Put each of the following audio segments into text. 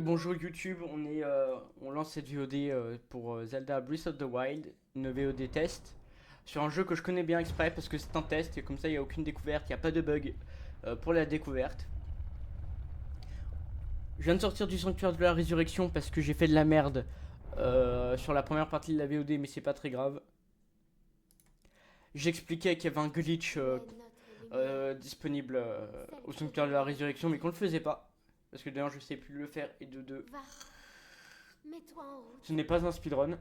Bonjour YouTube, on lance cette VOD pour Zelda Breath of the Wild, une VOD test sur un jeu que je connais bien exprès parce que c'est un test et comme ça il n'y a aucune découverte, il n'y a pas de bug pour la découverte. Je viens de sortir du Sanctuaire de la Résurrection parce que j'ai fait de la merde sur la première partie de la VOD, mais c'est pas très grave. J'expliquais qu'il y avait un glitch disponible au Sanctuaire de la Résurrection mais qu'on le faisait pas. Parce que d'ailleurs je sais plus le faire et de deux. Va, mets-toi en route. Ce n'est pas un speedrun.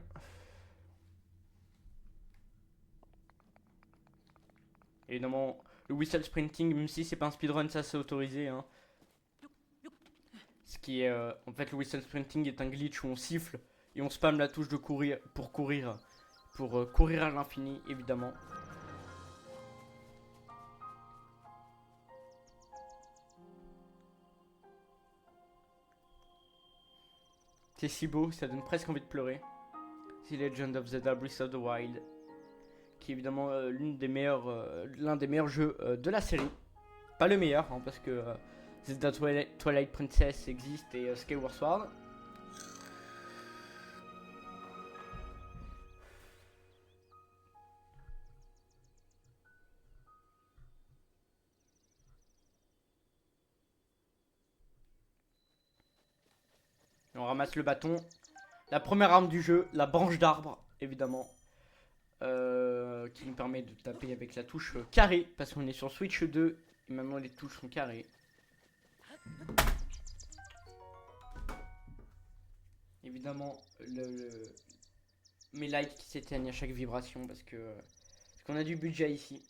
Évidemment, le whistle sprinting, même si c'est pas un speedrun, ça c'est autorisé. Hein. Ce qui est. En fait, le whistle sprinting est un glitch où on siffle et on spam la touche de courir pour courir. Pour courir à l'infini, évidemment. C'est si beau, ça donne presque envie de pleurer. The Legend of Zelda Breath of the Wild. Qui est évidemment l'un des meilleurs jeux de la série. Pas le meilleur, hein, parce que Zelda Twilight Princess existe et Skyward Sword. Et on ramasse le bâton. La première arme du jeu, la branche d'arbre, évidemment. Qui nous permet de taper avec la touche carré. Parce qu'on est sur Switch 2. Et maintenant les touches sont carrées. Évidemment, mes likes qui s'éteignent à chaque vibration. Parce qu'on a du budget ici.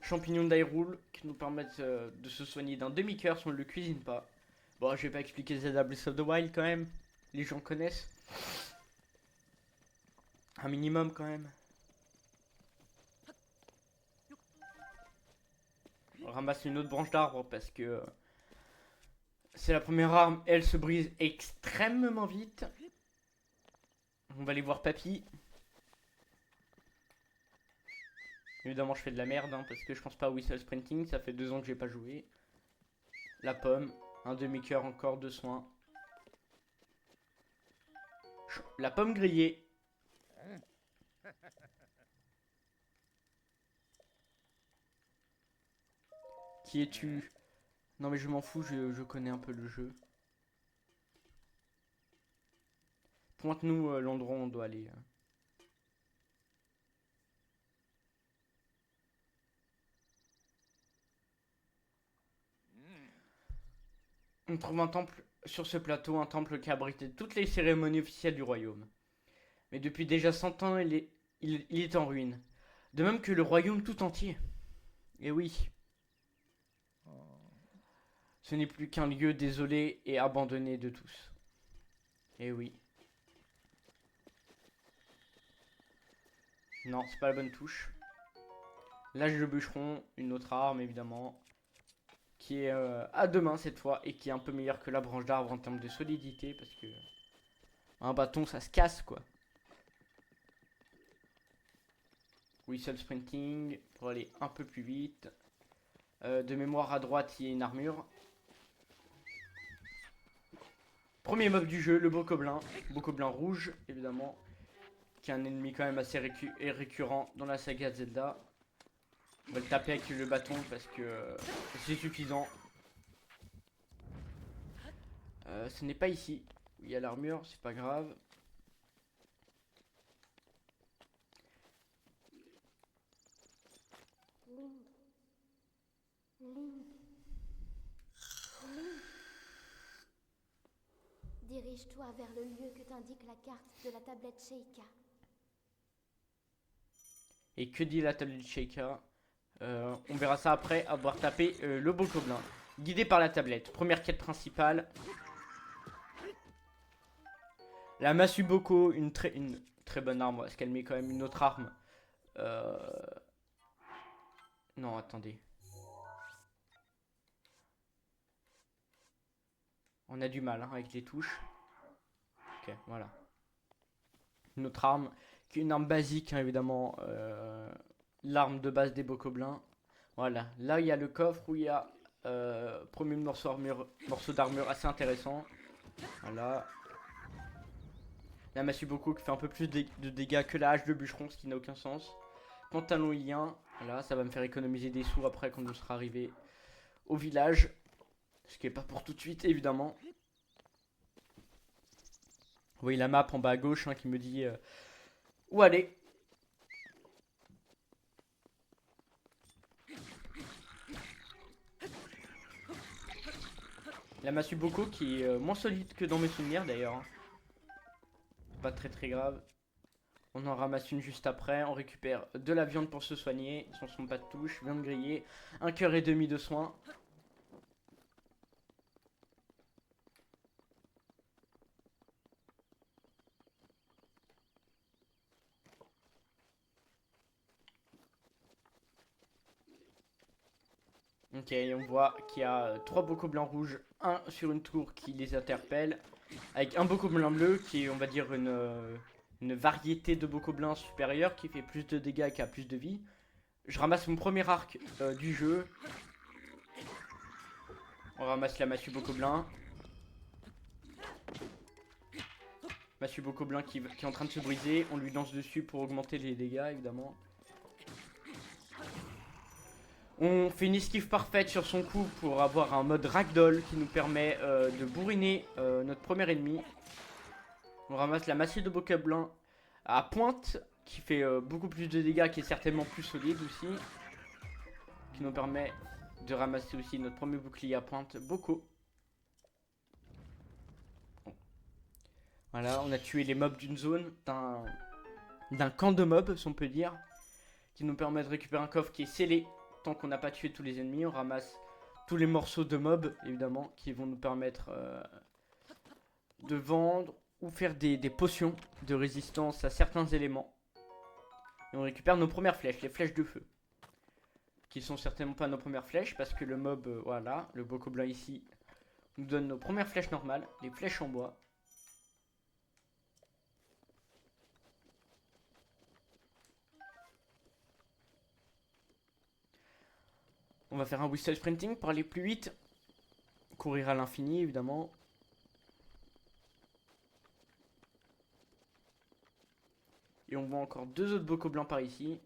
Champignons d'Hyrule qui nous permettent de se soigner d'un demi-cœur si on ne le cuisine pas. Bon, je vais pas expliquer Zelda Breath of the Wild quand même. Les gens connaissent. Un minimum quand même. On ramasse une autre branche d'arbre parce que c'est la première arme. Elle se brise extrêmement vite. On va aller voir Papy. Évidemment, je fais de la merde hein, parce que je pense pas au whistle sprinting. Ça fait 2 ans que j'ai pas joué. La pomme. Un demi-cœur encore de soins. La pomme grillée. Qui es-tu? Non mais je m'en fous, je connais un peu le jeu. Pointe-nous l'endroit où on doit aller. On trouve un temple sur ce plateau, un temple qui abritait toutes les cérémonies officielles du royaume. Mais depuis déjà 100 ans, il est en ruine. De même que le royaume tout entier. Et oui, ce n'est plus qu'un lieu désolé et abandonné de tous. Et oui. Non, c'est pas la bonne touche. L'âge de bûcheron, une autre arme évidemment. Qui est à deux mains cette fois et qui est un peu meilleure que la branche d'arbre en termes de solidité. Parce que un bâton ça se casse quoi. Whistle sprinting pour aller un peu plus vite. De mémoire à droite, il y a une armure. Premier mob du jeu, le Bokoblin. Bokoblin rouge, évidemment. Qui est un ennemi quand même assez récurrent dans la saga Zelda. On va le taper avec le bâton parce que c'est suffisant. Ce n'est pas ici où il y a l'armure, c'est pas grave. Link. Link. Link. Dirige-toi vers le lieu que t'indique la carte de la tablette Sheikah. Et que dit la tablette Sheikah? On verra ça après avoir tapé le Bokoblin. Guidé par la tablette. Première quête principale. La Masuboko, une très bonne arme. Est-ce qu'elle met quand même une autre arme? Non, attendez. On a du mal hein, avec les touches. Ok, voilà. Une autre arme, qui est une arme basique, hein, évidemment. L'arme de base des Bokoblins. Voilà. Là, il y a le coffre où il y a Premier morceau d'armure assez intéressant. Voilà. La massue beaucoup qui fait un peu plus de dégâts que la hache de bûcheron, ce qui n'a aucun sens. Pantalon ilien, voilà, ça va me faire économiser des sous après quand on sera arrivé au village. Ce qui est pas pour tout de suite, évidemment. Vous voyez la map en bas à gauche hein, qui me dit où aller. La massue beaucoup qui est moins solide que dans mes souvenirs d'ailleurs. Hein. Pas très grave. On en ramasse une juste après. On récupère de la viande pour se soigner. Sans son pas de touche. Viande grillée. 1 cœur et demi de soin. Ok, et on voit qu'il y a 3 bocaux blancs rouges. Un sur une tour qui les interpelle. Avec un bocaux blanc bleu qui est, on va dire, une variété de bocaux blancs supérieur qui fait plus de dégâts et qui a plus de vie. Je ramasse mon premier arc du jeu. On ramasse la massue bocaux blanc. Massue bocaux blanc qui est en train de se briser. On lui lance dessus pour augmenter les dégâts, évidemment. On fait une esquive parfaite sur son coup pour avoir un mode ragdoll qui nous permet de bourriner notre premier ennemi. On ramasse la massue de bocaux blanc à pointe qui fait beaucoup plus de dégâts, qui est certainement plus solide aussi. Qui nous permet de ramasser aussi notre premier bouclier à pointe Boko. Bon. Voilà, on a tué les mobs d'une zone, d'un camp de mobs, si on peut dire. Qui nous permet de récupérer un coffre qui est scellé. Tant qu'on n'a pas tué tous les ennemis, on ramasse tous les morceaux de mobs, évidemment, qui vont nous permettre de vendre ou faire des potions de résistance à certains éléments. Et on récupère nos premières flèches, les flèches de feu. Qui sont certainement pas nos premières flèches, parce que le mob, voilà, le bocaux blanc ici, nous donne nos premières flèches normales, les flèches en bois. On va faire un whistle sprinting pour aller plus vite. Courir à l'infini, évidemment. Et on voit encore 2 autres bocaux blancs par ici.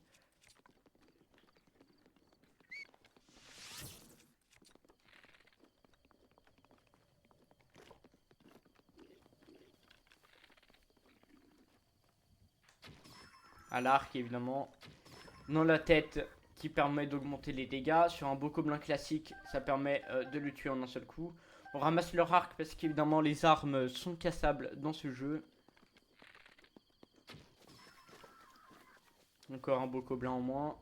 À l'arc, évidemment. Dans la tête, qui permet d'augmenter les dégâts. Sur un bokoblin classique, ça permet de le tuer en un seul coup. On ramasse leur arc parce qu'évidemment les armes sont cassables dans ce jeu. Encore un bokoblin en moins.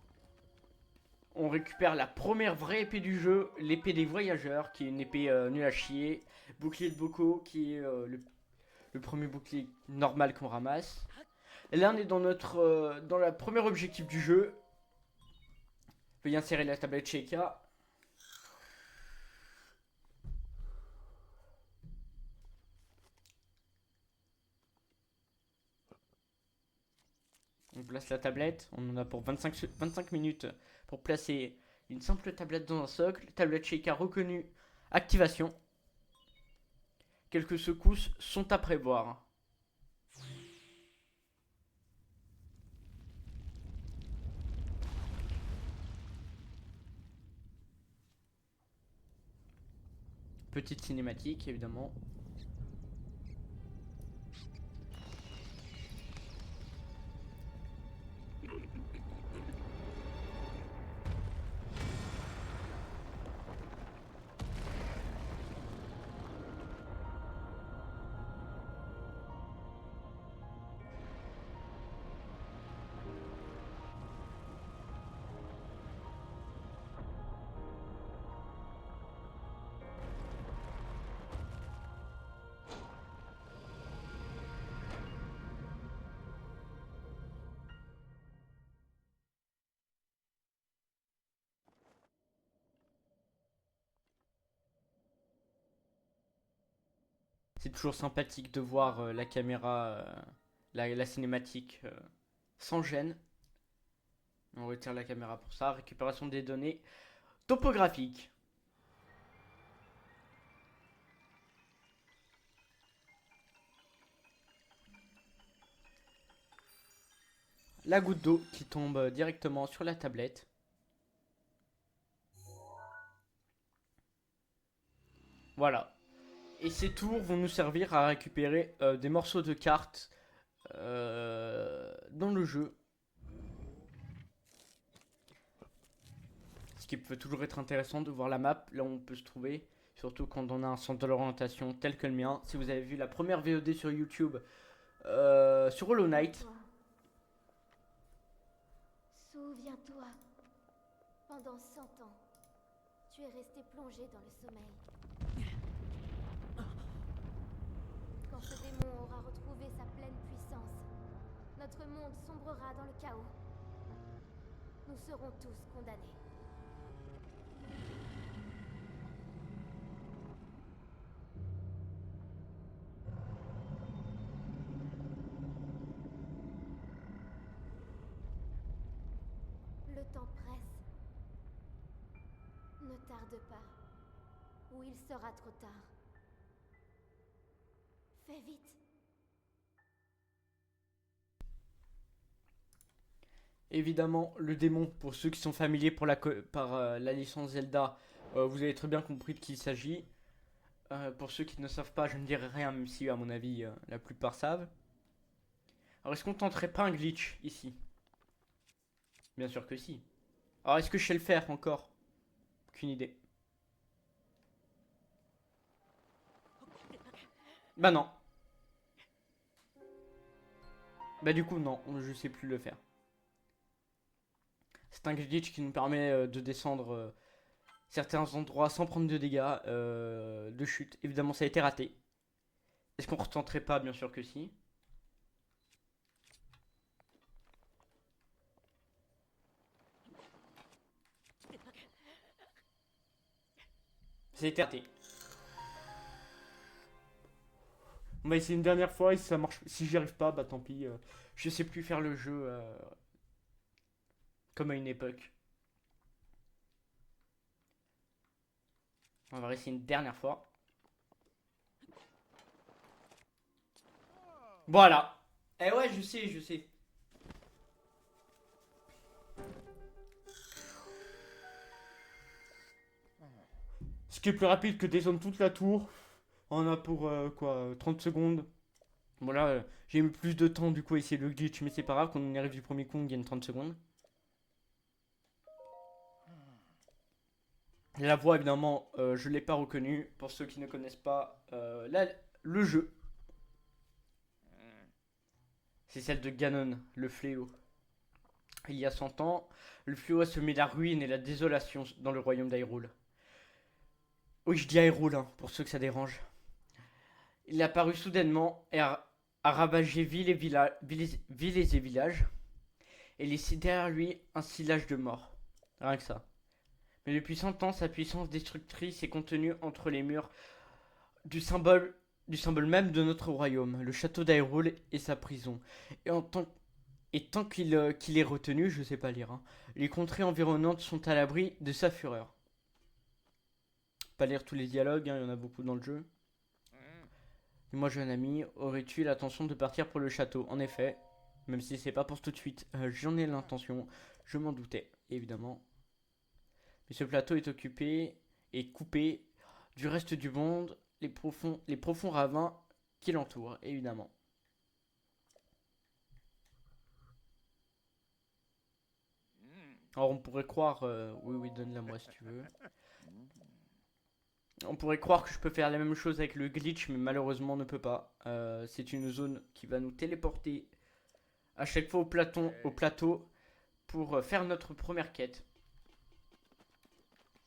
On récupère la première vraie épée du jeu, l'épée des voyageurs, qui est une épée nulle à chier. Bouclier de Boko, qui est le premier bouclier normal qu'on ramasse. Et là on est dans dans le premier objectif du jeu. Veuillez insérer la tablette Sheikah. On place la tablette. On en a pour 25 minutes pour placer une simple tablette dans un socle. Tablette Sheikah reconnue. Activation. Quelques secousses sont à prévoir. Petite cinématique, évidemment. C'est toujours sympathique de voir la caméra, la cinématique sans gêne. On retire la caméra pour ça. Récupération des données topographiques. la goutte d'eau qui tombe directement sur la tablette. Voilà. Et ces tours vont nous servir à récupérer des morceaux de cartes dans le jeu. Ce qui peut toujours être intéressant de voir la map, là où on peut se trouver. Surtout quand on a un centre de l'orientation tel que le mien. Si vous avez vu la première VOD sur YouTube sur Hollow Knight. Souviens-toi, pendant 100 ans, tu es resté plongé dans le sommeil. Quand ce démon aura retrouvé sa pleine puissance, notre monde sombrera dans le chaos. Nous serons tous condamnés. Le temps presse. Ne tarde pas, ou il sera trop tard. Fais vite. Évidemment, le démon, pour ceux qui sont familiers par la licence Zelda, vous avez très bien compris de qui il s'agit. Pour ceux qui ne savent pas, je ne dirai rien, même si à mon avis, la plupart savent. Alors, est-ce qu'on tenterait pas un glitch ici? Bien sûr que si. Alors, est-ce que je sais le faire encore? Aucune idée. Bah non. Bah du coup, non, je sais plus le faire. C'est un glitch qui nous permet de descendre certains endroits sans prendre de dégâts de chute. Évidemment, ça a été raté. Est-ce qu'on retenterait pas? Bien sûr que si. Ça a été raté. On va essayer une dernière fois et si ça marche, si j'y arrive pas, bah tant pis. Je sais plus faire le jeu comme à une époque. On va essayer une dernière fois. Voilà. Eh ouais, je sais, je sais. Ce qui est plus rapide que descendre toute la tour. On a pour quoi 30 secondes. Voilà, j'ai mis plus de temps du coup à essayer le glitch, mais c'est pas grave, quand on y arrive du premier coup, on gagne 30 secondes. La voix, évidemment, je l'ai pas reconnue. Pour ceux qui ne connaissent pas le jeu, c'est celle de Ganon, le fléau. Il y a 100 ans, le fléau a semé la ruine et la désolation dans le royaume d'Hyrule. Oui, je dis Hyrule, hein, pour ceux que ça dérange. Il est apparu soudainement et a ravagé villes et villages, et laissé derrière lui un sillage de morts. Rien que ça. Mais depuis 100 ans, sa puissance destructrice est contenue entre les murs du symbole, du symbole même de notre royaume, le château d'Hyrule et sa prison. Et tant qu'il est retenu, je sais pas lire, hein, les contrées environnantes sont à l'abri de sa fureur. Pas lire tous les dialogues, hein, il y en a beaucoup dans le jeu. Et moi, jeune ami, aurais-tu l'intention de partir pour le château? En effet, même si c'est pas pour tout de suite, j'en ai l'intention, je m'en doutais, évidemment. Mais ce plateau est occupé et coupé du reste du monde, les profonds ravins qui l'entourent, évidemment. Alors on pourrait croire, oui, donne-la moi si tu veux. On pourrait croire que je peux faire la même chose avec le glitch, mais malheureusement on ne peut pas. C'est une zone qui va nous téléporter à chaque fois au plateau pour faire notre première quête.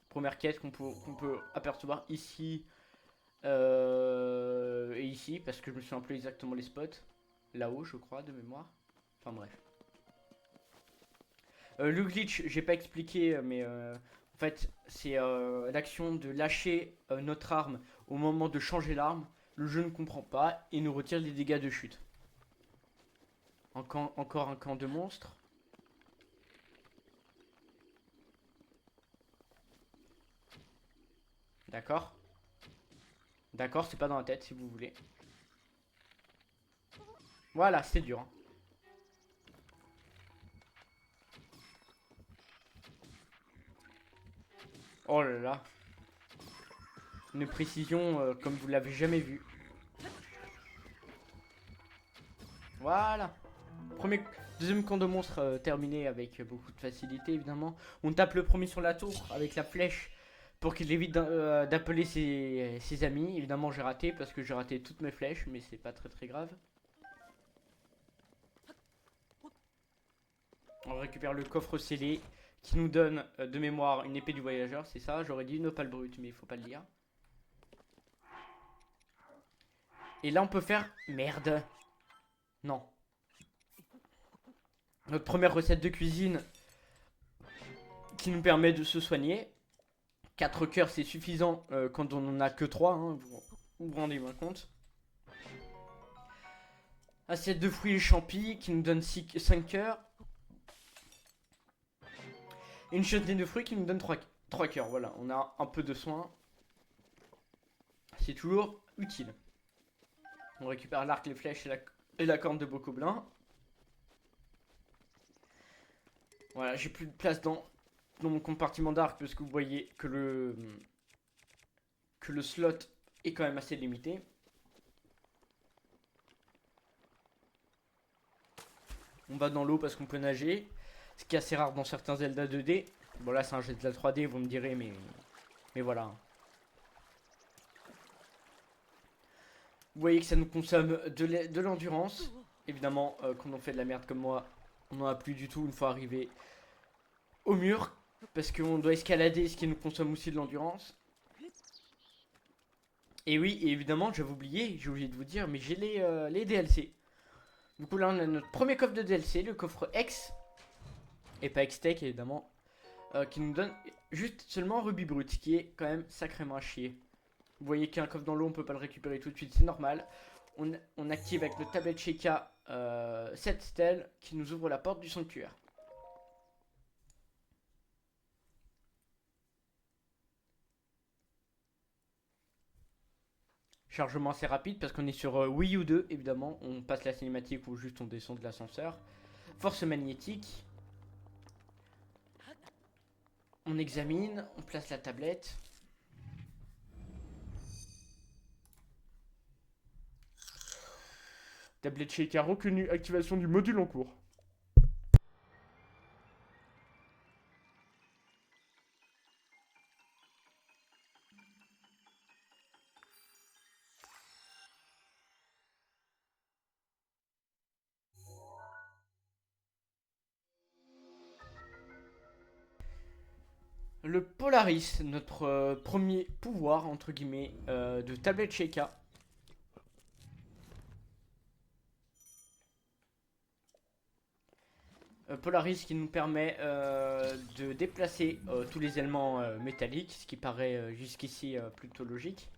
Première quête qu'on peut apercevoir ici et ici, parce que je me souviens plus exactement les spots. Là-haut, je crois, de mémoire. Enfin bref. Le glitch, j'ai pas expliqué, mais en fait, c'est l'action de lâcher notre arme au moment de changer l'arme. Le jeu ne comprend pas et nous retire les dégâts de chute. Encore un camp de monstres. D'accord. D'accord, c'est pas dans la tête si vous voulez. Voilà, c'est dur. Hein. Oh là là. Une précision comme vous l'avez jamais vu. Voilà. Deuxième camp de monstres terminé avec beaucoup de facilité évidemment. On tape le premier sur la tour avec la flèche pour qu'il évite d'appeler ses amis. Évidemment j'ai raté parce que j'ai raté toutes mes flèches, mais c'est pas très très grave. On récupère le coffre scellé qui nous donne de mémoire une épée du voyageur, c'est ça. J'aurais dit une opale brute mais il faut pas le dire. Et là on peut faire... Merde. Non. Notre première recette de cuisine qui nous permet de se soigner. 4 cœurs c'est suffisant quand on en a que 3, hein, vous vous rendez bien compte. Assiette de fruits et champis qui nous donne 5 cœurs. Et une chutney de fruits qui nous donne 3 cœurs. Voilà, on a un peu de soin. C'est toujours utile. On récupère l'arc, les flèches et la corne de bocoblin. Voilà, j'ai plus de place dans mon compartiment d'arc parce que vous voyez que le slot est quand même assez limité. On va dans l'eau parce qu'on peut nager, ce qui est assez rare dans certains Zelda 2D. Bon là c'est un Zelda 3D, vous me direz, mais voilà. Vous voyez que ça nous consomme de l'endurance. Évidemment, quand on fait de la merde comme moi, on n'en a plus du tout une fois arrivé au mur. Parce qu'on doit escalader, ce qui nous consomme aussi de l'endurance. Et oui, et évidemment, j'ai oublié de vous dire, mais j'ai les DLC. Du coup, là, on a notre premier coffre de DLC, le coffre X. Et pas X-Tech, évidemment. Qui nous donne juste seulement un rubis brut, ce qui est quand même sacrément à chier. Vous voyez qu'un coffre dans l'eau, on peut pas le récupérer tout de suite, c'est normal. On active avec le tablette Sheikah cette stèle qui nous ouvre la porte du sanctuaire. Chargement assez rapide parce qu'on est sur Wii U 2 évidemment. On passe la cinématique ou juste on descend de l'ascenseur. Force magnétique. On examine, on place la tablette. Tablette Sheikah reconnue, activation du module en cours. Le Polaris, notre premier pouvoir entre guillemets de tablette Sheikah. Polaris qui nous permet de déplacer tous les éléments métalliques, ce qui paraît jusqu'ici plutôt logique.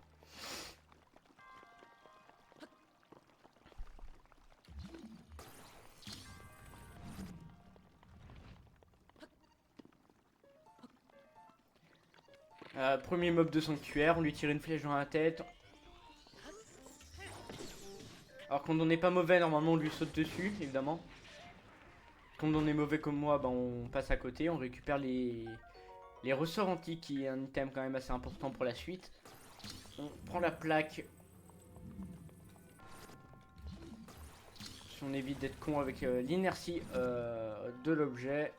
Premier mob de sanctuaire, on lui tire une flèche dans la tête. Alors quand on n'est pas mauvais, normalement on lui saute dessus, évidemment. Quand on est mauvais comme moi, bah, on passe à côté, on récupère les ressorts antiques, qui est un item quand même assez important pour la suite. On prend la plaque. On évite d'être con avec l'inertie de l'objet.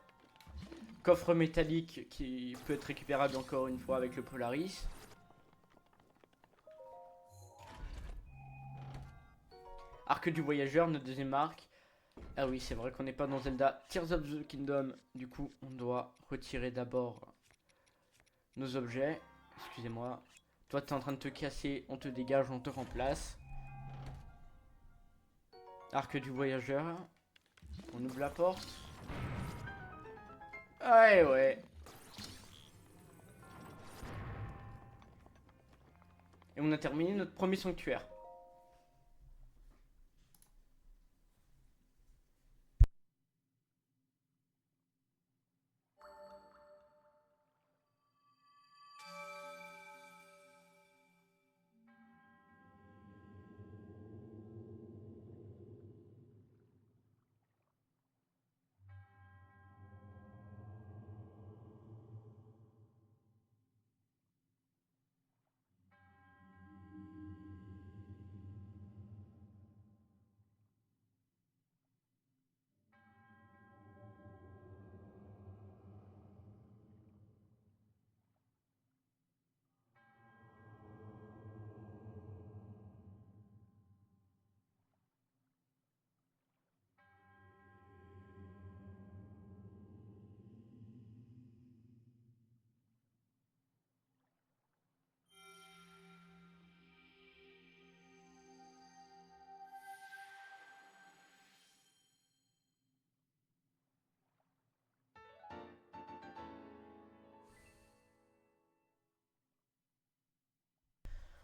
Coffre métallique qui peut être récupérable encore une fois avec le Polaris. Arc du voyageur, notre deuxième arc. Ah oui, c'est vrai qu'on n'est pas dans Zelda Tears of the Kingdom. Du coup, on doit retirer d'abord nos objets. Excusez-moi. Toi, t'es en train de te casser. On te dégage, on te remplace. Arc du voyageur. On ouvre la porte. Ouais, ouais. Et on a terminé notre premier sanctuaire.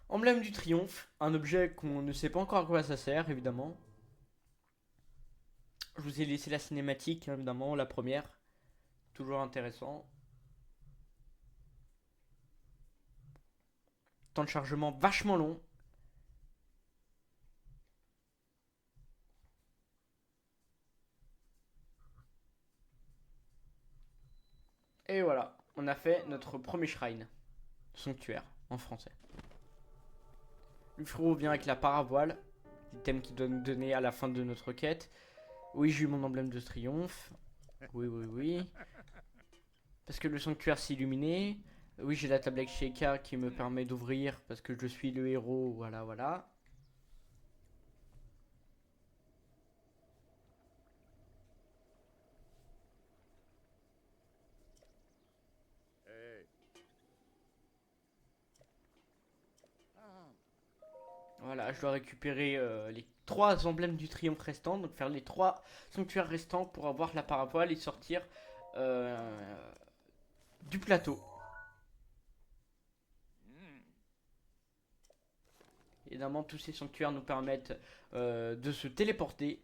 Emblème du triomphe, un objet qu'on ne sait pas encore à quoi ça sert, évidemment. Je vous ai laissé la cinématique, hein, évidemment, la première. Toujours intéressant. Temps de chargement vachement long. Et voilà, on a fait notre premier shrine. Sanctuaire, en français. Le frérot vient avec la paravoile. L'item qui doit nous donner à la fin de notre quête. Oui, j'ai eu mon emblème de triomphe. Oui, oui, oui. Parce que le sanctuaire s'est illuminé. Oui, j'ai la tablette Sheikah qui me permet d'ouvrir parce que je suis le héros. Voilà, voilà. Voilà, je dois récupérer les 3 emblèmes du triomphe restants. Donc faire les 3 sanctuaires restants pour avoir la paravoile et sortir du plateau. Évidemment, tous ces sanctuaires nous permettent de se téléporter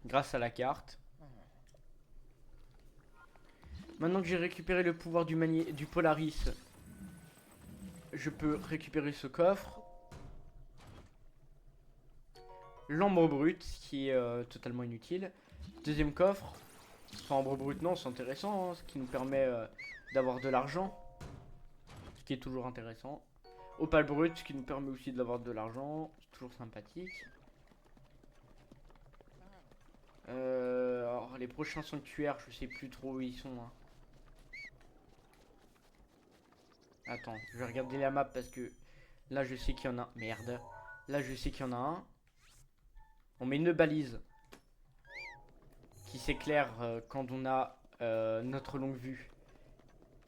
grâce à la carte. Maintenant que j'ai récupéré le pouvoir du Polaris, je peux récupérer ce coffre. L'ambre brut, qui est totalement inutile. Deuxième coffre. Enfin, ambre brut, non, c'est intéressant, hein, ce qui nous permet d'avoir de l'argent. Ce qui est toujours intéressant. Opale brut, ce qui nous permet aussi d'avoir de l'argent. C'est toujours sympathique. Alors, les prochains sanctuaires, je sais plus trop où ils sont. Hein. Attends, je vais regarder la map parce que là, je sais qu'il y en a. Merde. Là, je sais qu'il y en a un. On met une balise qui s'éclaire quand on a notre longue vue.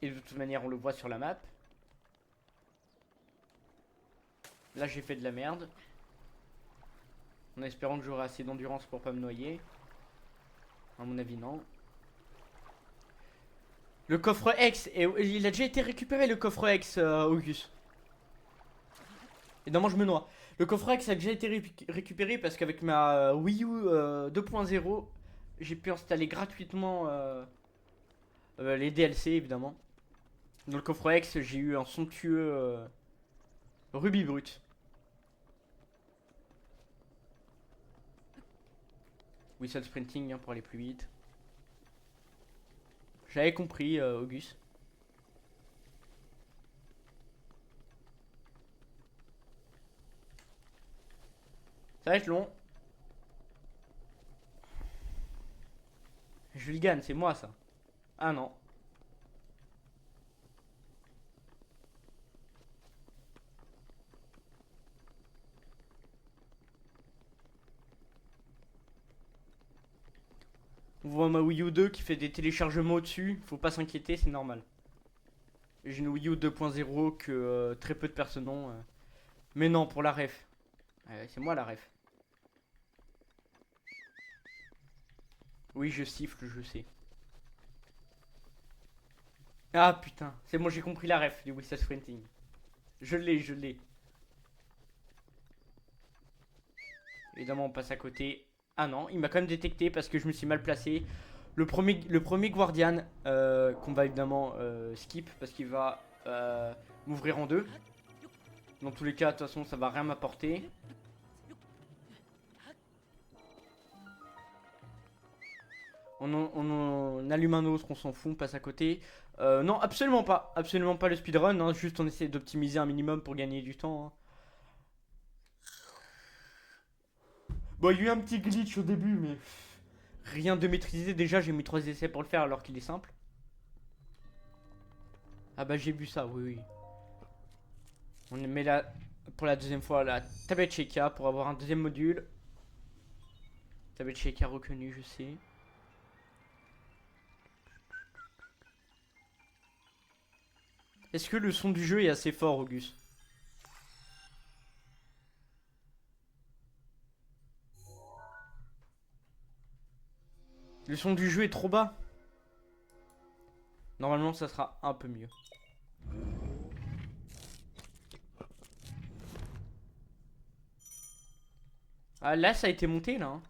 Et de toute manière, on le voit sur la map. Là, j'ai fait de la merde. En espérant que j'aurai assez d'endurance pour pas me noyer. À mon avis, non. Le coffre X, et il a déjà été récupéré le coffre X, Auguste. Et non, moi je me noie. Le coffre X a déjà été récupéré parce qu'avec ma Wii U 2.0, j'ai pu installer gratuitement les DLC évidemment. Dans le coffre X, j'ai eu un somptueux rubis brut. Whistle sprinting hein, pour aller plus vite. J'avais compris, Auguste. Ça va être long. Je le gagne, c'est moi ça. Ah non. On voit ma Wii U 2 qui fait des téléchargements au-dessus. Faut pas s'inquiéter, c'est normal. J'ai une Wii U 2.0 que très peu de personnes ont. Mais non, pour la ref. C'est moi la ref. Oui, je siffle, je sais. Ah putain, c'est bon, j'ai compris la ref du Whistle Sprinting. Je l'ai, je l'ai. Évidemment, on passe à côté. Ah non, il m'a quand même détecté parce que je me suis mal placé. Le premier Guardian qu'on va évidemment skip parce qu'il va m'ouvrir en deux. Dans tous les cas, de toute façon, ça va rien m'apporter. On allume un autre, on s'en fout, on passe à côté. Non, absolument pas le speedrun, hein, juste on essaie d'optimiser un minimum pour gagner du temps. Hein. Bon, il y a eu un petit glitch au début, mais rien de maîtrisé. Déjà, j'ai mis 3 essais pour le faire alors qu'il est simple. Ah bah j'ai vu ça, oui, oui. On met là pour la deuxième fois la tablette Sheikah pour avoir un deuxième module. Tablette Sheikah reconnue, je sais. Est-ce que le son du jeu est assez fort, Auguste? Le son du jeu est trop bas. Normalement, ça sera un peu mieux. Ah là ça a été monté là. Hein.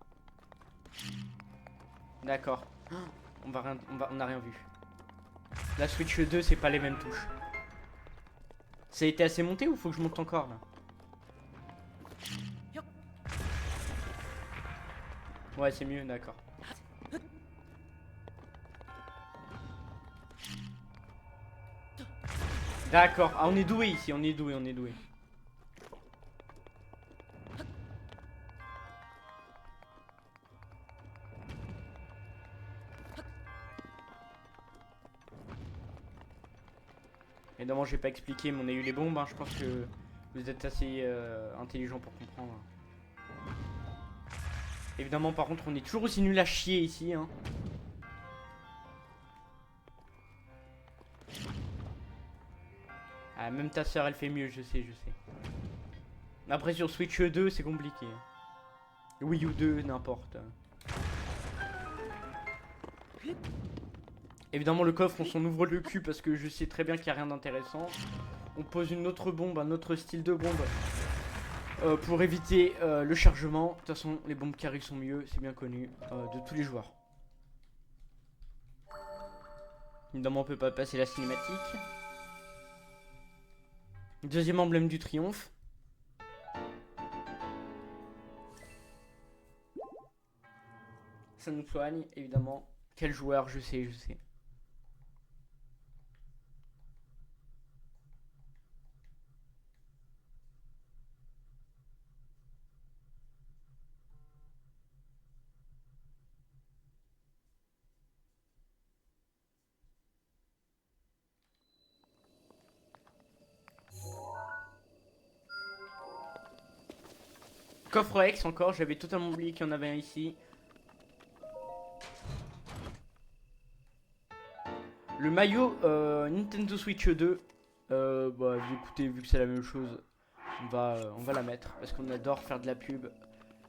D'accord. On a rien vu. La Switch 2 c'est pas les mêmes touches. Ça a été assez monté ou faut que je monte encore là? Ouais c'est mieux, d'accord. D'accord, ah on est doué ici, on est doué, on est doué. Évidemment j'ai pas expliqué mais on a eu les bombes, hein. Je pense que vous êtes assez intelligent pour comprendre. Évidemment par contre on est toujours aussi nul à chier ici hein. Ah même ta soeur elle fait mieux, je sais, je sais. Après sur Switch 2 c'est compliqué. Wii U 2 n'importe. Évidemment le coffre on s'en ouvre le cul parce que je sais très bien qu'il n'y a rien d'intéressant. On pose une autre bombe, un autre style de bombe pour éviter le chargement. De toute façon les bombes qui arrivent sont mieux, c'est bien connu de tous les joueurs. Évidemment on peut pas passer la cinématique. Deuxième emblème du triomphe. Ça nous soigne évidemment. Quel joueur, je sais, je sais. Coffre X encore, j'avais totalement oublié qu'il y en avait un ici. Le maillot Nintendo Switch 2. Bah écoutez, vu que c'est la même chose, on va la mettre. Parce qu'on adore faire de la pub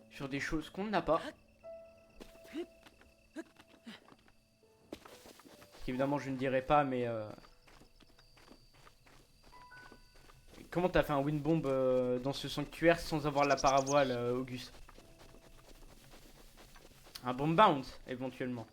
sur des choses qu'on n'a pas. Évidemment je ne dirai pas mais... Comment t'as fait un win bomb dans ce sanctuaire sans avoir la paravoile, Auguste? Un bomb bounce, éventuellement.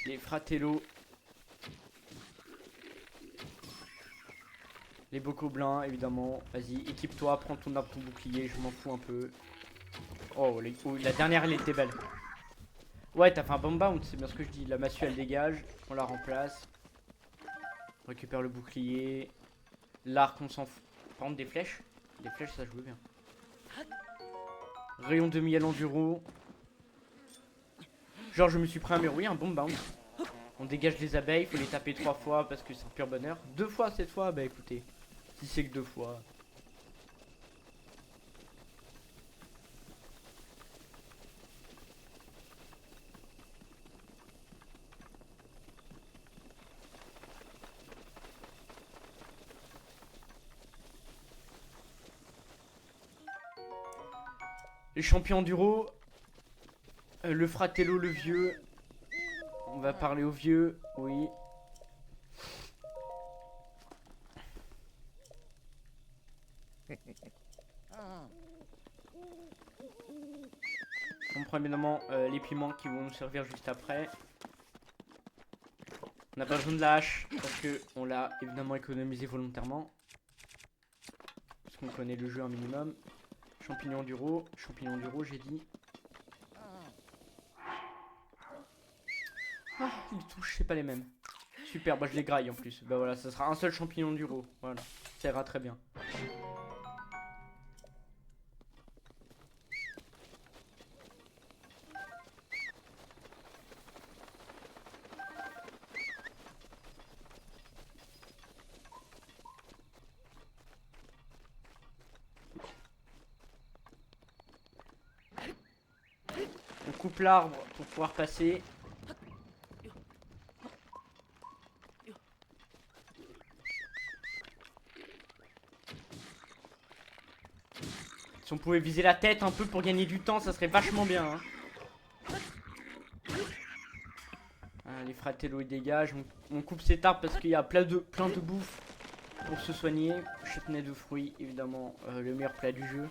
Les fratello. Les bocaux blancs, évidemment. Vas-y, équipe-toi, prends ton arbre, ton bouclier, je m'en fous un peu. Oh, la dernière, elle était belle. Ouais, t'as fait un bomb bounce, c'est bien ce que je dis. La massue, elle dégage. On la remplace. On récupère le bouclier. L'arc, on s'en fout. Par contre, des flèches. Des flèches, ça joue bien. Rayon de miel enduro. Genre, je me suis pris un mur. Oui, un bomb bounce. On dégage les abeilles, faut les taper 3 fois parce que c'est un pur bonheur. 2 fois cette fois, bah écoutez. Si c'est que 2 fois. Les champions enduro. Le fratello, le vieux. On va parler au vieux, oui. On prend évidemment les piments qui vont nous servir juste après. On n'a pas besoin de la hache parce que on l'a évidemment économisé volontairement. Parce qu'on connaît le jeu un minimum. Champignons enduro, j'ai dit. Ah, les touches, c'est pas les mêmes. Super, bah je les graille en plus. Bah voilà, ça sera un seul champignon enduro. Voilà, ça ira très bien. On coupe l'arbre pour pouvoir passer. Si on pouvait viser la tête un peu pour gagner du temps, ça serait vachement bien. Hein. Les fratello ils dégagent. On coupe cet arbre parce qu'il y a plein de bouffe pour se soigner. Chutney de fruits, évidemment, le meilleur plat du jeu.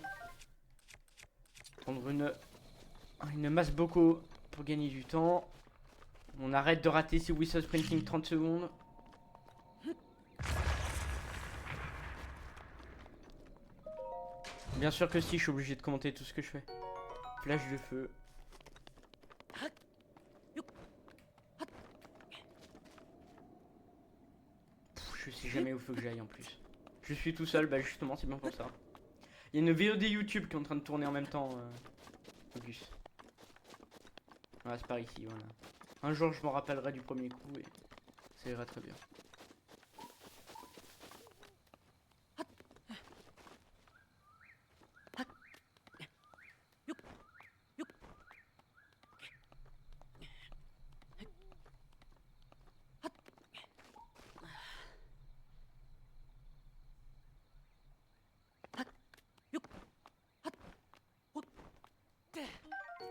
Prendre une masse bocaux pour gagner du temps. On arrête de rater ces whistle sprinting 30 secondes. Bien sûr que si, je suis obligé de commenter tout ce que je fais. Flash de feu. Je sais jamais où faut que j'aille en plus. Je suis tout seul, bah justement c'est bien pour ça. Il y a une VOD YouTube qui est en train de tourner en même temps. Focus. Voilà, c'est par ici, voilà. Un jour je m'en rappellerai du premier coup et ça ira très bien.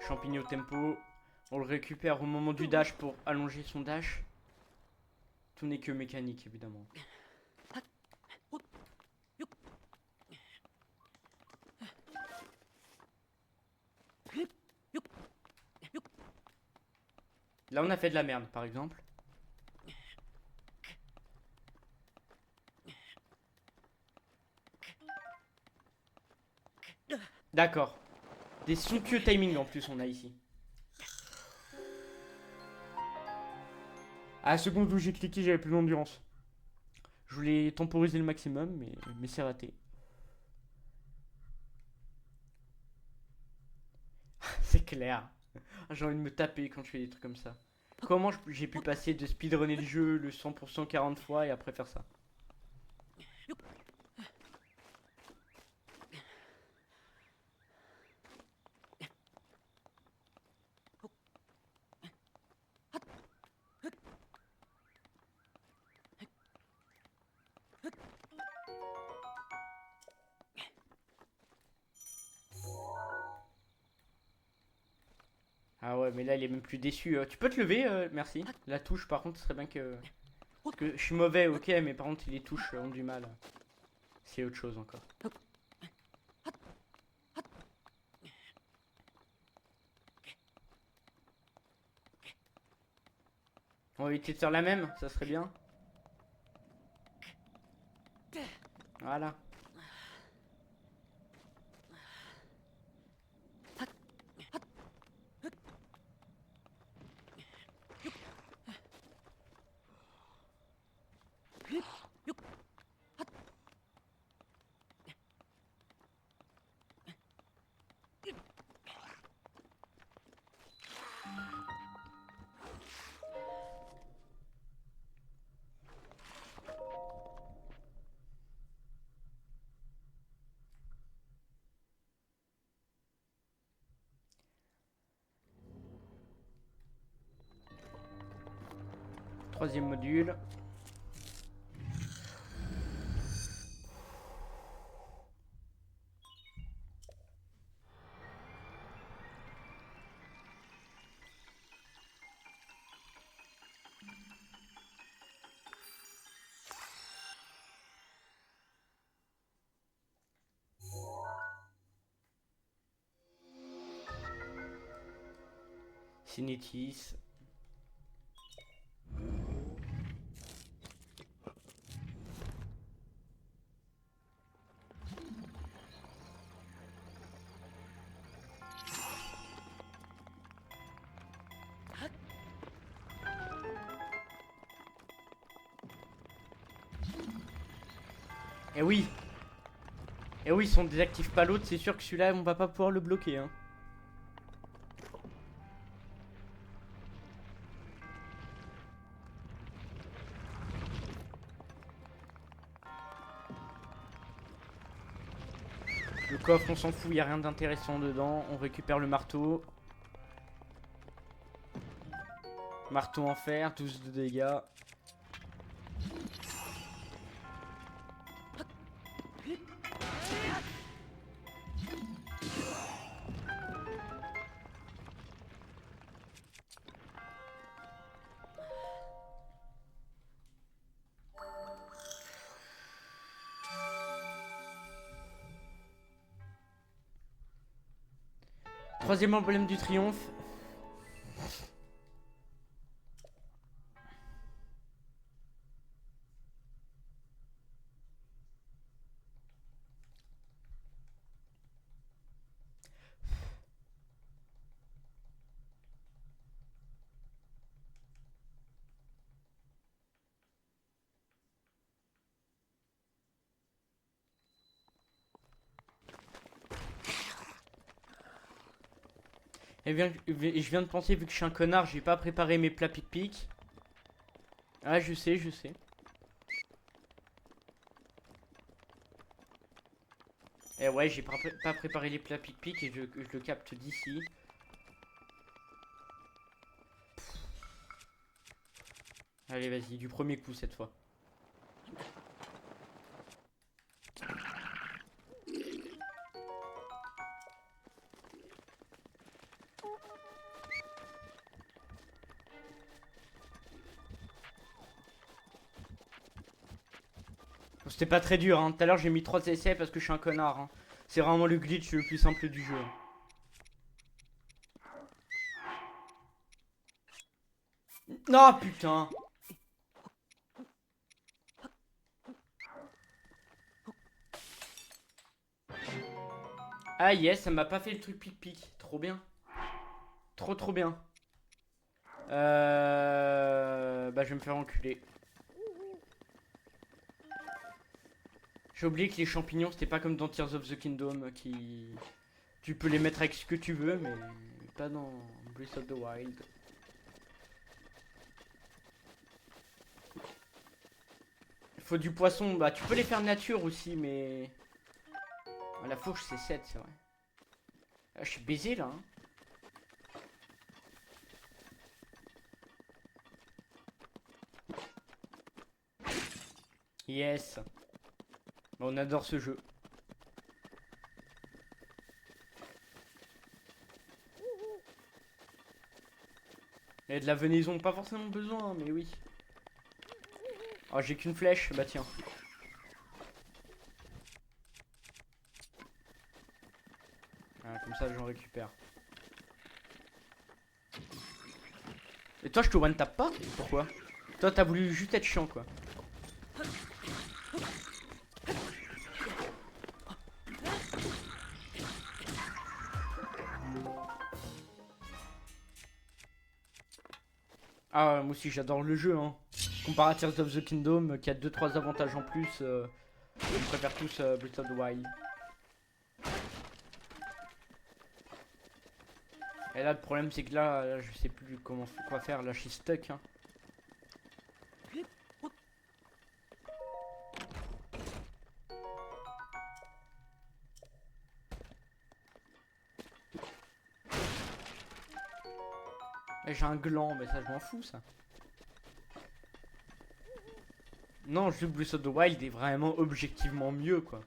Champignon tempo. On le récupère au moment du dash pour allonger son dash. Tout n'est que mécanique évidemment. Là on a fait de la merde par exemple. D'accord. Des somptueux timing en plus on a ici. À la seconde où j'ai cliqué j'avais plus d'endurance. Je voulais temporiser le maximum mais c'est raté. C'est clair. J'ai envie de me taper quand je fais des trucs comme ça. Comment j'ai pu passer de speedrunner le jeu le 100% 40 fois et après faire ça? Ah ouais, mais là il est même plus déçu. Tu peux te lever, merci. La touche par contre, ce serait bien que... Parce que je suis mauvais, ok, mais par contre les touches ont du mal. C'est autre chose encore. On va éviter de faire la même, ça serait bien. Voilà. Troisième module. Cinétis. Et oui. Et oui, si on désactive pas l'autre, c'est sûr que celui-là, on va pas pouvoir le bloquer. Hein. Le coffre, on s'en fout, il n'y a rien d'intéressant dedans. On récupère le marteau. Marteau en fer, 12 de dégâts. Troisième emblème du triomphe. Et je viens de penser, vu que je suis un connard, j'ai pas préparé mes plats pic-pic. Ah, je sais, je sais. Et ouais, j'ai pas préparé les plats pic-pic et je le capte d'ici. Allez, vas-y, du premier coup cette fois. C'était pas très dur, hein. Tout à l'heure j'ai mis 3 essais parce que je suis un connard. Hein. C'est vraiment le glitch le plus simple du jeu. Non, putain. Ah yes, ça m'a pas fait le truc pic-pic. Trop bien. Trop bien. Bah je vais me faire enculer. J'ai oublié que les champignons c'était pas comme dans Tears of the Kingdom qui... Tu peux les mettre avec ce que tu veux mais pas dans Breath of the Wild. Il faut du poisson, bah tu peux les faire nature aussi mais... Ah, la fourche c'est 7 c'est vrai. Ah, je suis baisé là hein. Yes. Bah, on adore ce jeu. Et de la venaison, pas forcément besoin, mais oui. Oh, j'ai qu'une flèche, bah tiens. Ah, comme ça, j'en récupère. Et toi, je te one-tap pas? Pourquoi? Toi, t'as voulu juste être chiant, quoi. Ah, moi aussi, j'adore le jeu, hein. Comparé à Tears of the Kingdom, qui a 2-3 avantages en plus, je préfère tous Breath of the Wild. Et là, le problème, c'est que là, je sais plus quoi faire. Là, je suis stuck, hein. J'ai un gland, mais ça, je m'en fous, ça. Non, le jeu Breath of the Wild est vraiment objectivement mieux, quoi.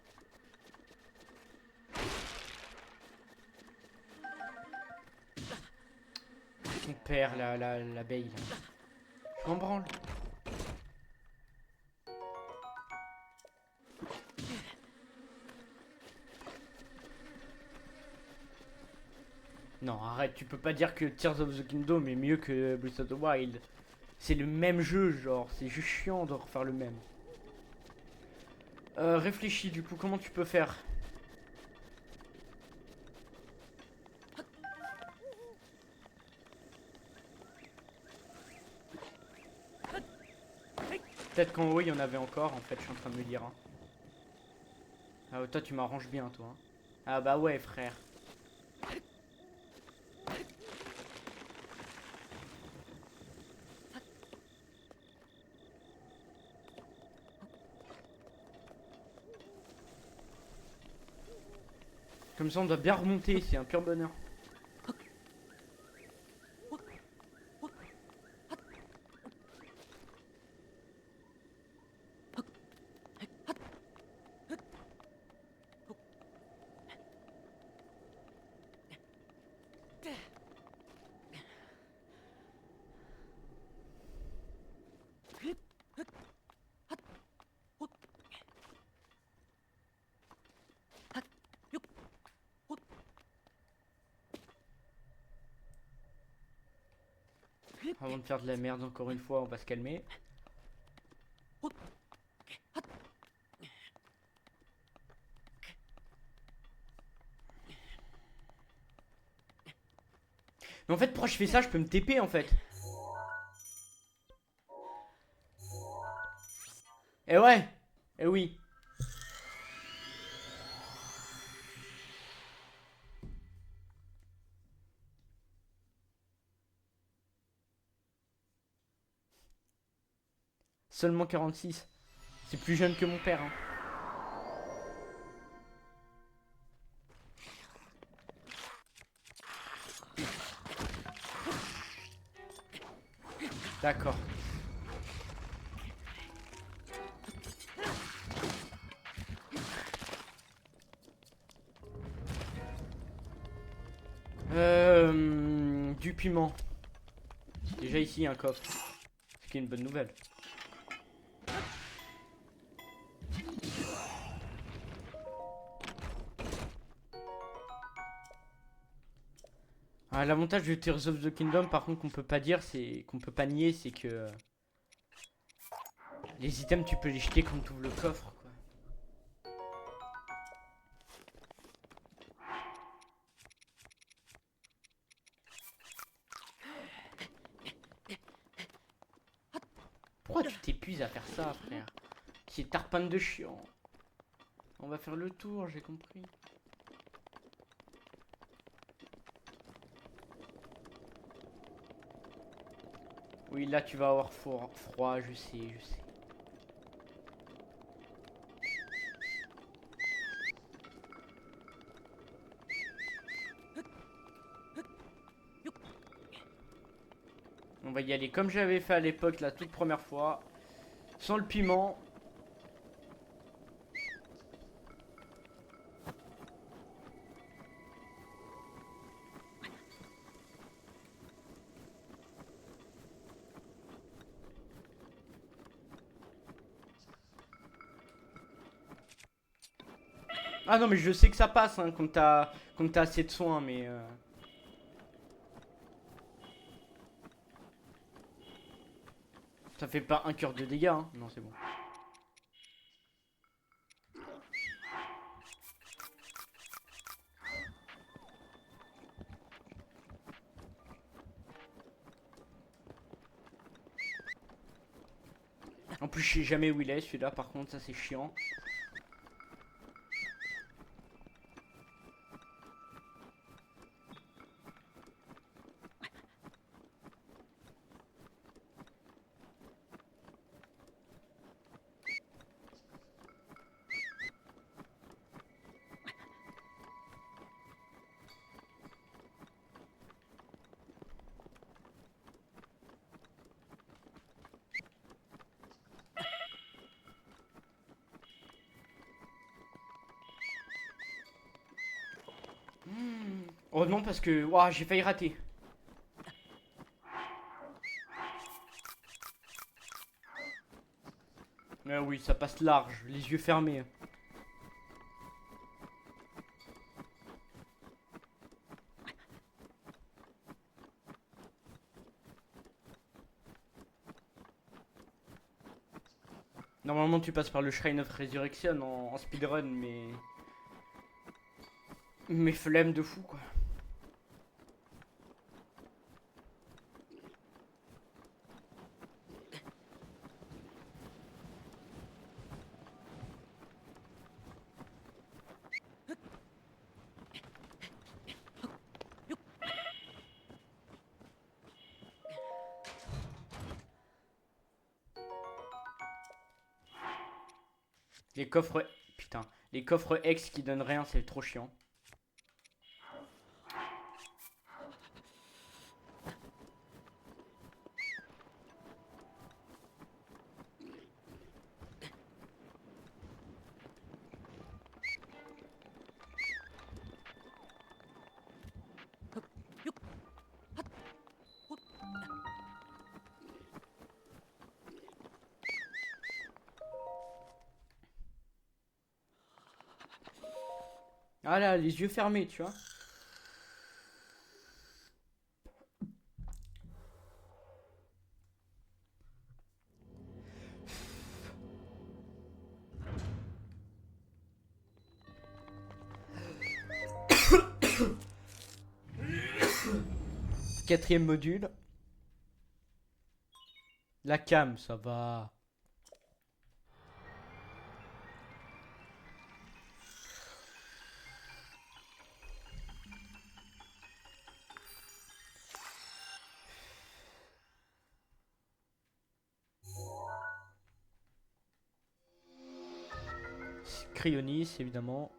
Ton père, l'abeille, là. Je m'en branle. Non, arrête, tu peux pas dire que Tears of the Kingdom est mieux que Breath of the Wild. C'est le même jeu, genre, c'est juste chiant de refaire le même. Réfléchis, du coup, comment tu peux faire? Peut-être qu'en haut, il y en avait encore, en fait, je suis en train de me dire. Hein. Ah, toi, tu m'arranges bien, toi. Hein. Ah bah ouais, frère. Comme ça, on doit bien remonter, c'est un pur bonheur. Avant de faire de la merde encore une fois, on va se calmer. Mais en fait, pourquoi je fais ça? Je peux me TP en fait. Eh ouais. Eh oui. Seulement 46. C'est plus jeune que mon père. Hein. D'accord. Du piment. Déjà ici un coffre. Ce qui est une bonne nouvelle. Ah, l'avantage de Tears of the Kingdom, par contre, qu'on peut pas dire, c'est qu'on peut pas nier, c'est que les items, tu peux les jeter quand tu ouvres le coffre, quoi. Pourquoi tu t'épuises à faire ça, frère? C'est tarpane de chiant. On va faire le tour, j'ai compris. Oui, là, tu vas avoir froid, je sais, je sais. On va y aller comme j'avais fait à l'époque, la toute première fois. Sans le piment. Ah non, mais je sais que ça passe, hein, quand t'as assez de soins, mais... Ça fait pas un cœur de dégâts, hein. Non, c'est bon. En plus, je sais jamais où il est, celui-là, par contre, ça c'est chiant. Oh non, parce que... Ouah, j'ai failli rater. Ah oui, ça passe large, les yeux fermés. Normalement, tu passes par le Shrine of Resurrection en speedrun, mais... Mais flemme de fou, quoi. Les coffres... Putain. Les coffres X qui donnent rien, c'est trop chiant. Ah là, les yeux fermés, tu vois. quatrième module. La cam, ça va. Cryonis, évidemment.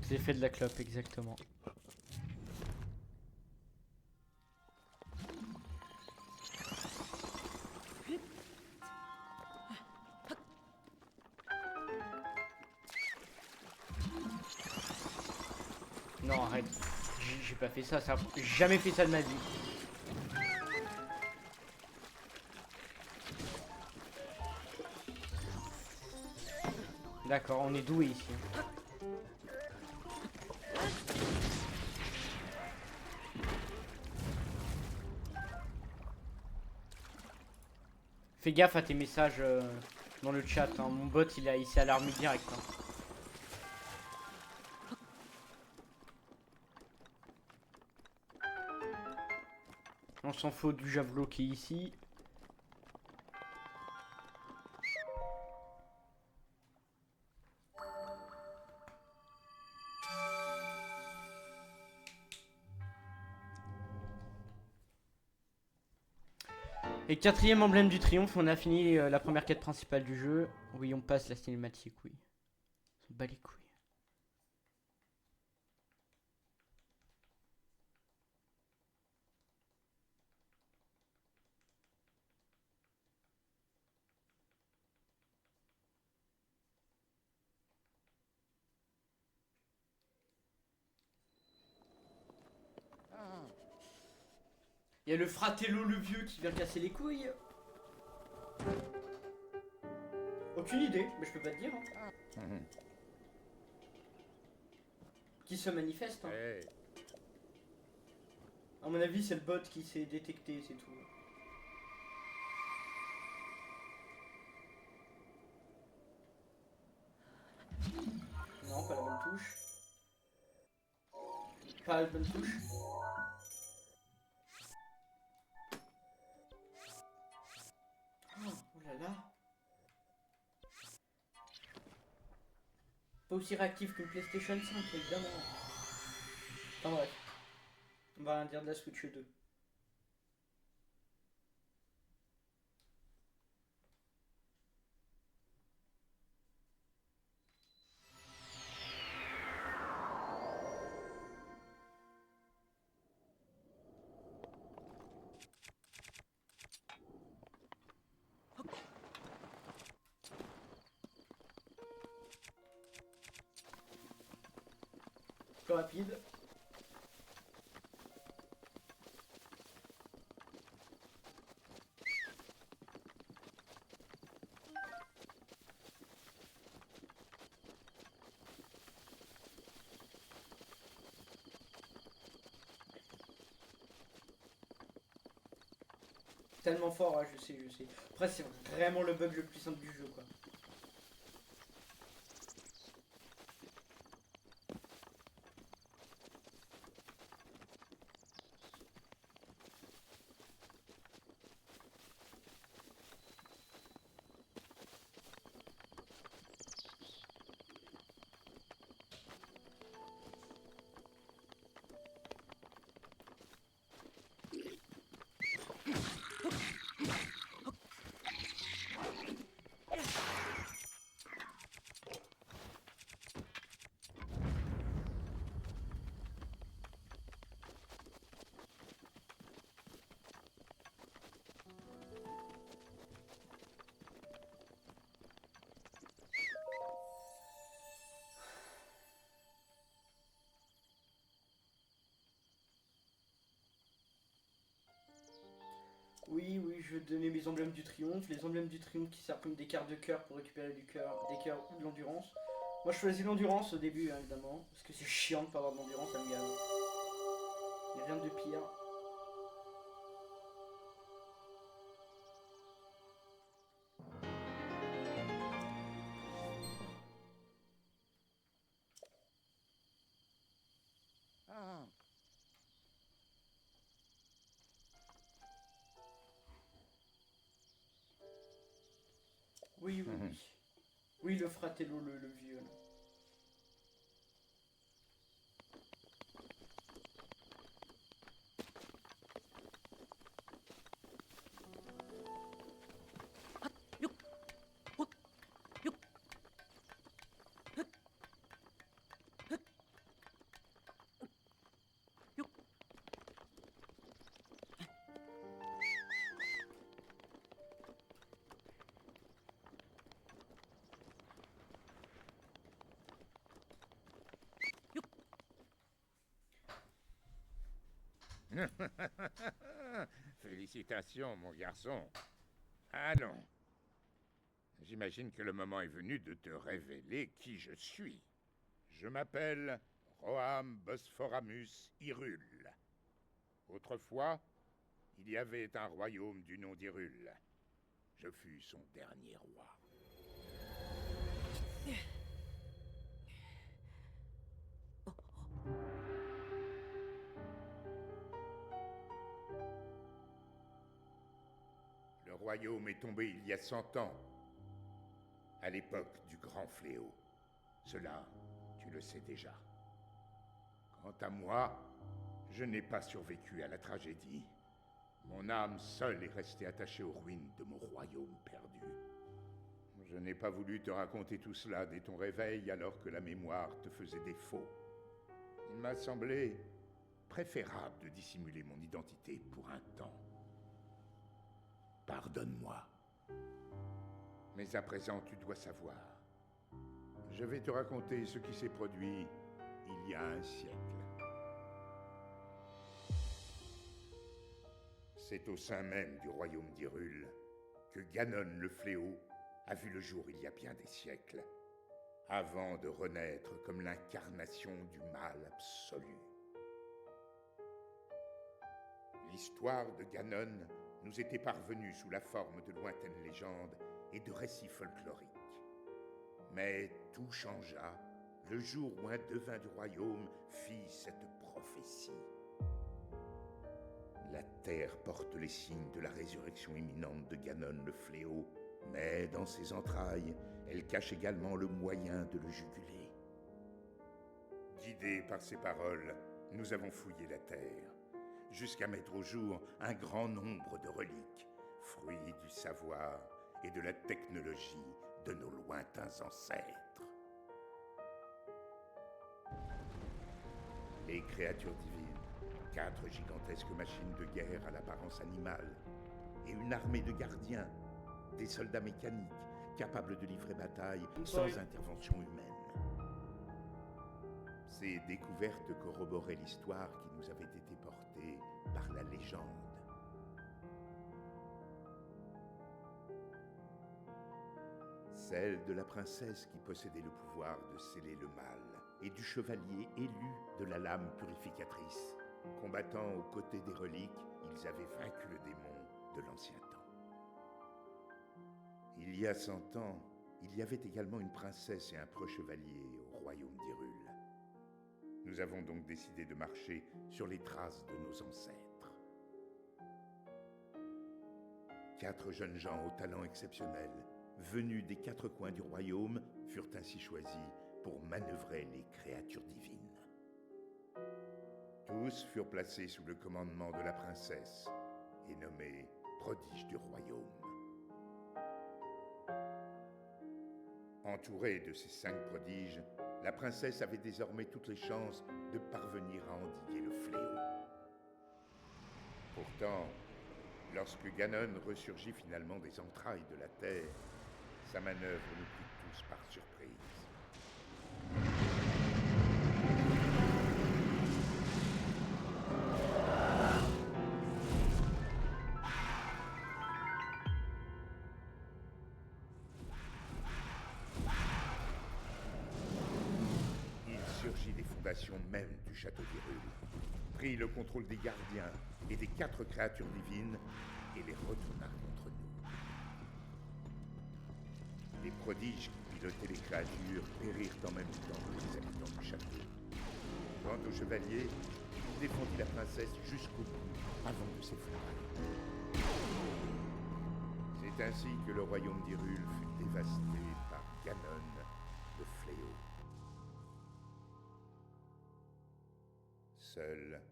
Les effets de la clope, exactement. Non, arrête. J'ai pas fait ça, j'ai jamais fait ça de ma vie. D'accord, on est doué ici. Fais gaffe à tes messages dans le chat, hein. Mon bot il s'est alarmé direct. Hein. On s'en fout du javelot qui est ici. Et quatrième emblème du triomphe, on a fini la première quête principale du jeu. Oui, on passe la cinématique, oui. On s'en bat les couilles. Il y a le fratello le vieux qui vient casser les couilles. Aucune idée, mais je peux pas te dire. Hein. Qui se manifeste. Hein. Hey. À mon avis, c'est le bot qui s'est détecté, c'est tout. Non, pas la bonne touche. Pas la bonne touche. Oh là là. Pas aussi réactif qu'une PlayStation 5, évidemment. Enfin bref. On va rien dire de la Switch 2. Plus rapide. Tellement fort, hein, je sais. Après, c'est vraiment le bug le plus simple du jeu, quoi. Oui, je vais te donner mes emblèmes du triomphe. Les emblèmes du triomphe qui servent comme des cartes de cœur pour récupérer des cœurs ou de l'endurance. Moi je choisis l'endurance au début, hein, évidemment. Parce que c'est chiant de pas avoir d'endurance, ça me gave. Il n'y a rien de pire. Oui, oui, oui. Oui, le fratello, le vieux. Là. Félicitations, mon garçon. Allons. J'imagine que le moment est venu de te révéler qui je suis. Je m'appelle Roham Bosphoramus Hyrule. Autrefois, il y avait un royaume du nom d'Hyrule. Je fus son dernier roi. Le royaume est tombé il y a 100 ans, à l'époque du Grand Fléau. Cela, tu le sais déjà. Quant à moi, je n'ai pas survécu à la tragédie. Mon âme seule est restée attachée aux ruines de mon royaume perdu. Je n'ai pas voulu te raconter tout cela dès ton réveil alors que la mémoire te faisait défaut. Il m'a semblé préférable de dissimuler mon identité pour un temps. Pardonne-moi. Mais à présent, tu dois savoir. Je vais te raconter ce qui s'est produit il y a un siècle. C'est au sein même du royaume d'Hyrule que Ganon le Fléau a vu le jour il y a bien des siècles, avant de renaître comme l'incarnation du mal absolu. L'histoire de Ganon nous était parvenue sous la forme de lointaines légendes et de récits folkloriques. Mais tout changea le jour où un devin du royaume fit cette prophétie. La terre porte les signes de la résurrection imminente de Ganon le Fléau, mais dans ses entrailles, elle cache également le moyen de le juguler. Guidés par ces paroles, nous avons fouillé la terre, jusqu'à mettre au jour un grand nombre de reliques, fruits du savoir et de la technologie de nos lointains ancêtres. Les créatures divines, 4 gigantesques machines de guerre à l'apparence animale, et une armée de gardiens, des soldats mécaniques capables de livrer bataille sans intervention humaine. Ces découvertes corroboraient l'histoire qui nous avait été portée par la légende. Celle de la princesse qui possédait le pouvoir de sceller le mal, et du chevalier élu de la lame purificatrice. Combattant aux côtés des reliques, ils avaient vaincu le démon de l'ancien temps. Il y a 100 ans, il y avait également une princesse et un preux chevalier au royaume d'Hyrule. Nous avons donc décidé de marcher sur les traces de nos ancêtres. 4 jeunes gens au talent exceptionnel, venus des 4 coins du royaume, furent ainsi choisis pour manœuvrer les créatures divines. Tous furent placés sous le commandement de la princesse et nommés prodiges du royaume. Entourée de ces 5 prodiges, la princesse avait désormais toutes les chances de parvenir à endiguer le fléau. Pourtant, lorsque Ganon ressurgit finalement des entrailles de la terre, sa manœuvre nous prit tous par surprise. Il surgit des fondations même du château d'Hyrule, prit le contrôle des gardiens et des 4 créatures divines et les retourna contre nous. Les prodiges qui pilotaient les créatures périrent en même temps que les habitants du château. Quant au chevalier, il défendit la princesse jusqu'au bout, avant de s'effondrer. C'est ainsi que le royaume d'Hyrule fut dévasté par Ganon, le fléau. Seule,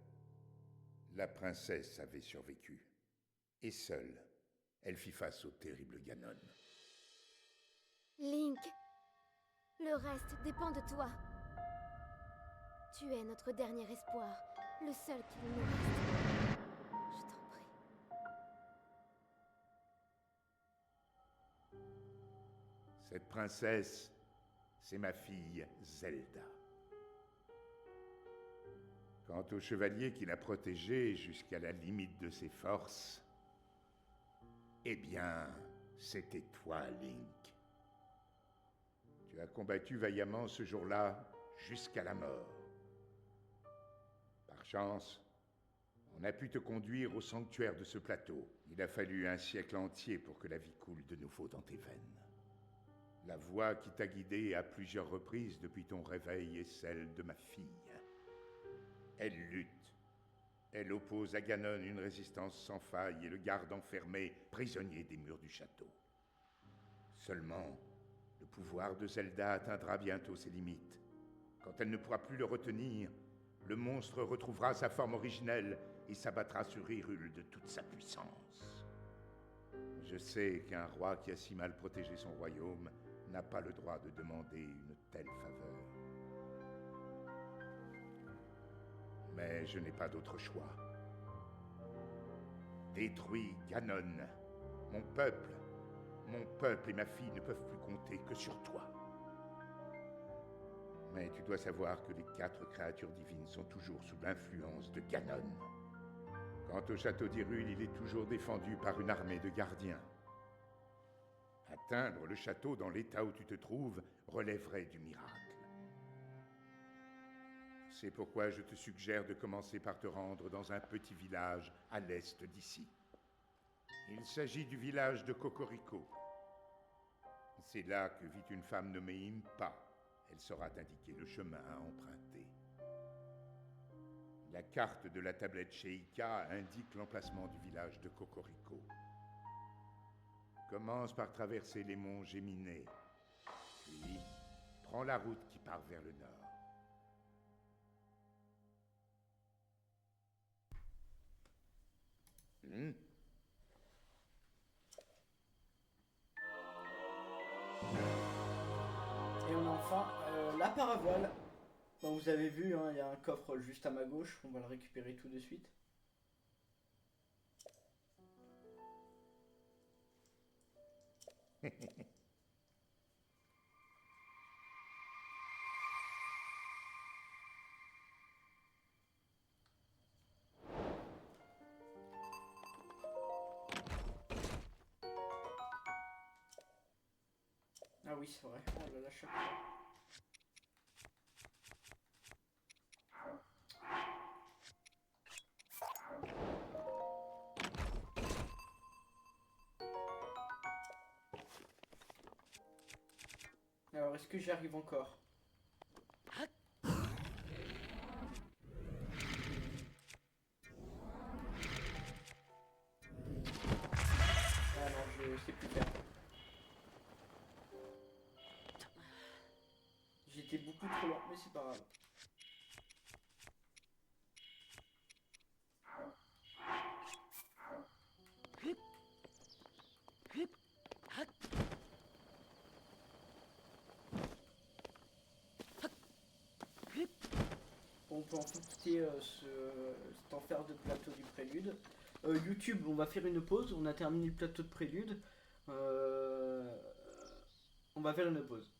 la princesse avait survécu. Et seule, elle fit face au terrible Ganon. Link, le reste dépend de toi. Tu es notre dernier espoir, le seul qui nous reste. Je t'en prie. Cette princesse, c'est ma fille Zelda. Quant au chevalier qui l'a protégée jusqu'à la limite de ses forces, eh bien, c'était toi, Link. Tu as combattu vaillamment ce jour-là jusqu'à la mort. Par chance, on a pu te conduire au sanctuaire de ce plateau. Il a fallu un siècle entier pour que la vie coule de nouveau dans tes veines. La voix qui t'a guidé à plusieurs reprises depuis ton réveil est celle de ma fille. Elle lutte. Elle oppose à Ganon une résistance sans faille et le garde enfermé, prisonnier des murs du château. Seulement, le pouvoir de Zelda atteindra bientôt ses limites. Quand elle ne pourra plus le retenir, le monstre retrouvera sa forme originelle et s'abattra sur Hyrule de toute sa puissance. Je sais qu'un roi qui a si mal protégé son royaume n'a pas le droit de demander une telle faveur. Mais je n'ai pas d'autre choix. Détruis Ganon. Mon peuple et ma fille ne peuvent plus compter que sur toi. Mais tu dois savoir que les 4 créatures divines sont toujours sous l'influence de Ganon. Quant au château d'Hyrule, il est toujours défendu par une armée de gardiens. Atteindre le château dans l'état où tu te trouves relèverait du miracle. C'est pourquoi je te suggère de commencer par te rendre dans un petit village à l'est d'ici. Il s'agit du village de Cocorico. C'est là que vit une femme nommée Impa. Elle saura t'indiquer le chemin à emprunter. La carte de la tablette Sheikah indique l'emplacement du village de Cocorico. Commence par traverser les monts Géminés, puis prends la route qui part vers le nord. Et on a enfin la paravoile. Bon, vous avez vu, hein, il y a un coffre juste à ma gauche. On va le récupérer tout de suite. Ah oui, c'est vrai. Oh là là, chaque fois. Alors, est-ce que j'y arrive encore? Ah non, je sais plus faire. J'étais beaucoup trop lent, mais c'est pas grave. Bon, on peut enfin quitter cet enfer de plateau du prélude. YouTube, on va faire une pause. On a terminé le plateau de prélude. On va faire une pause.